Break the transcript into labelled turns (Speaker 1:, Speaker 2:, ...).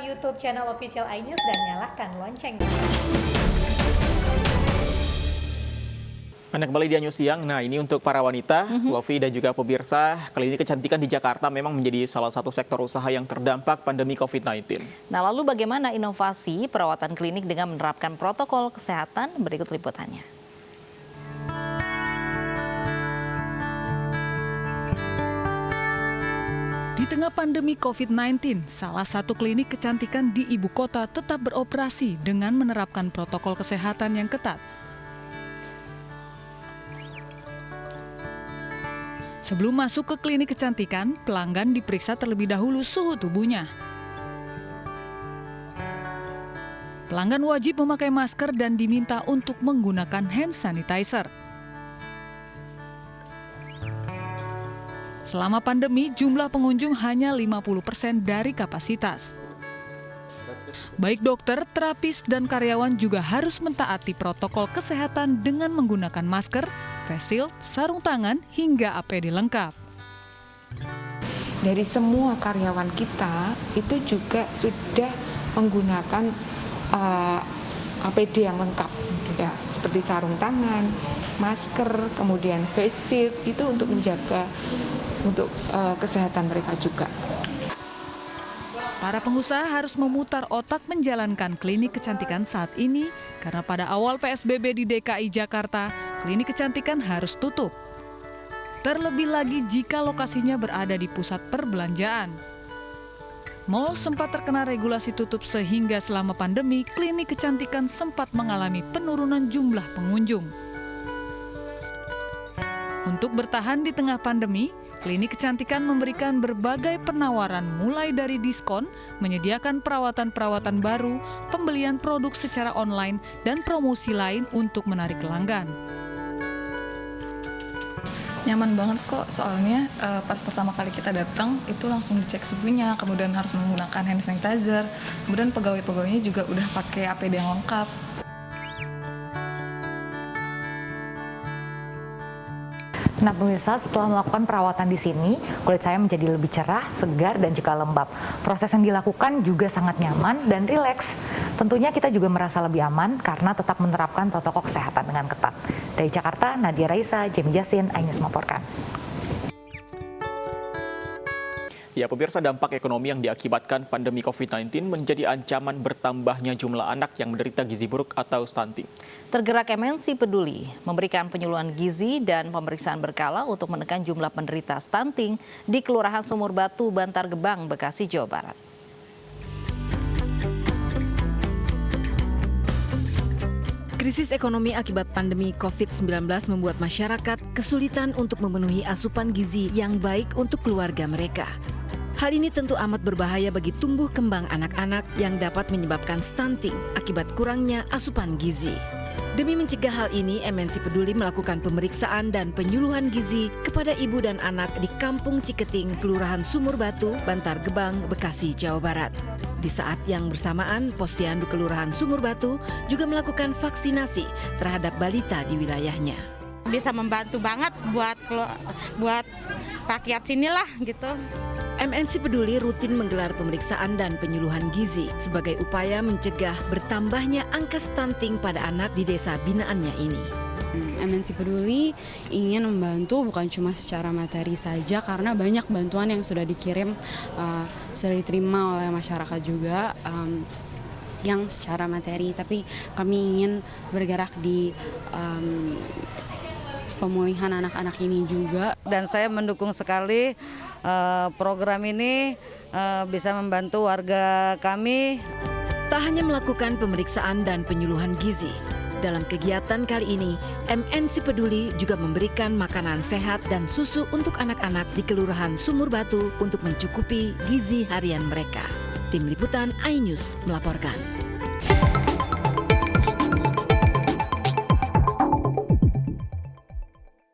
Speaker 1: YouTube channel official iNews dan nyalakan loncengnya.
Speaker 2: Anda kembali di News Siang. Nah, ini untuk para wanita, Lofi dan juga pemirsa, klinik kecantikan di Jakarta memang menjadi salah satu sektor usaha yang terdampak pandemi COVID-19.
Speaker 3: Nah, lalu bagaimana inovasi perawatan klinik dengan menerapkan protokol kesehatan? Berikut liputannya.
Speaker 4: Di tengah pandemi COVID-19, salah satu klinik kecantikan di ibu kota tetap beroperasi dengan menerapkan protokol kesehatan yang ketat. Sebelum masuk ke klinik kecantikan, pelanggan diperiksa terlebih dahulu suhu tubuhnya. Pelanggan wajib memakai masker dan diminta untuk menggunakan hand sanitizer. Selama pandemi, jumlah pengunjung hanya 50% dari kapasitas. Baik dokter, terapis, dan karyawan juga harus mentaati protokol kesehatan dengan menggunakan masker, face shield, sarung tangan, hingga APD lengkap.
Speaker 5: Dari semua karyawan kita itu juga sudah menggunakan APD yang lengkap, ya, seperti sarung tangan, masker, kemudian face shield, itu untuk menjaga kesehatan mereka juga.
Speaker 4: Para pengusaha harus memutar otak menjalankan klinik kecantikan saat ini karena pada awal PSBB di DKI Jakarta, klinik kecantikan harus tutup. Terlebih lagi jika lokasinya berada di pusat perbelanjaan. Mal sempat terkena regulasi tutup sehingga selama pandemi, klinik kecantikan sempat mengalami penurunan jumlah pengunjung. Untuk bertahan di tengah pandemi, klinik kecantikan memberikan berbagai penawaran mulai dari diskon, menyediakan perawatan-perawatan baru, pembelian produk secara online, dan promosi lain untuk menarik pelanggan.
Speaker 6: Nyaman banget kok, soalnya pas pertama kali kita datang itu langsung dicek suhunya, kemudian harus menggunakan hand sanitizer, kemudian pegawai-pegawainya juga udah pakai APD yang lengkap.
Speaker 7: Nah pemirsa, setelah melakukan perawatan di sini, kulit saya menjadi lebih cerah, segar, dan juga lembab. Proses yang dilakukan juga sangat nyaman dan rileks. Tentunya kita juga merasa lebih aman karena tetap menerapkan protokol kesehatan dengan ketat. Dari Jakarta, Nadia Raisa, Jemi Jasin, iNews melaporkan.
Speaker 2: Ya, pemirsa, dampak ekonomi yang diakibatkan pandemi COVID-19 menjadi ancaman bertambahnya jumlah anak yang menderita gizi buruk atau stunting.
Speaker 3: Tergerak MNC Peduli memberikan penyuluhan gizi dan pemeriksaan berkala untuk menekan jumlah penderita stunting di Kelurahan Sumur Batu, Bantar Gebang, Bekasi, Jawa Barat.
Speaker 8: Krisis ekonomi akibat pandemi COVID-19 membuat masyarakat kesulitan untuk memenuhi asupan gizi yang baik untuk keluarga mereka. Hal ini tentu amat berbahaya bagi tumbuh kembang anak-anak yang dapat menyebabkan stunting akibat kurangnya asupan gizi. Demi mencegah hal ini, MNC Peduli melakukan pemeriksaan dan penyuluhan gizi kepada ibu dan anak di Kampung Ciketing, Kelurahan Sumur Batu, Bantar Gebang, Bekasi, Jawa Barat. Di saat yang bersamaan, Posyandu Kelurahan Sumur Batu juga melakukan vaksinasi terhadap balita di wilayahnya.
Speaker 9: Bisa membantu banget buat rakyat sinilah gitu.
Speaker 8: MNC Peduli rutin menggelar pemeriksaan dan penyuluhan gizi sebagai upaya mencegah bertambahnya angka stunting pada anak di desa binaannya ini.
Speaker 10: MNC Peduli ingin membantu bukan cuma secara materi saja, karena banyak bantuan yang sudah dikirim, sudah diterima oleh masyarakat juga yang secara materi, tapi kami ingin bergerak di pemulihan anak-anak ini juga.
Speaker 11: Dan saya mendukung sekali program ini bisa membantu warga kami.
Speaker 8: Tak hanya melakukan pemeriksaan dan penyuluhan gizi, dalam kegiatan kali ini MNC Peduli juga memberikan makanan sehat dan susu untuk anak-anak di Kelurahan Sumur Batu untuk mencukupi gizi harian mereka. Tim Liputan iNews melaporkan.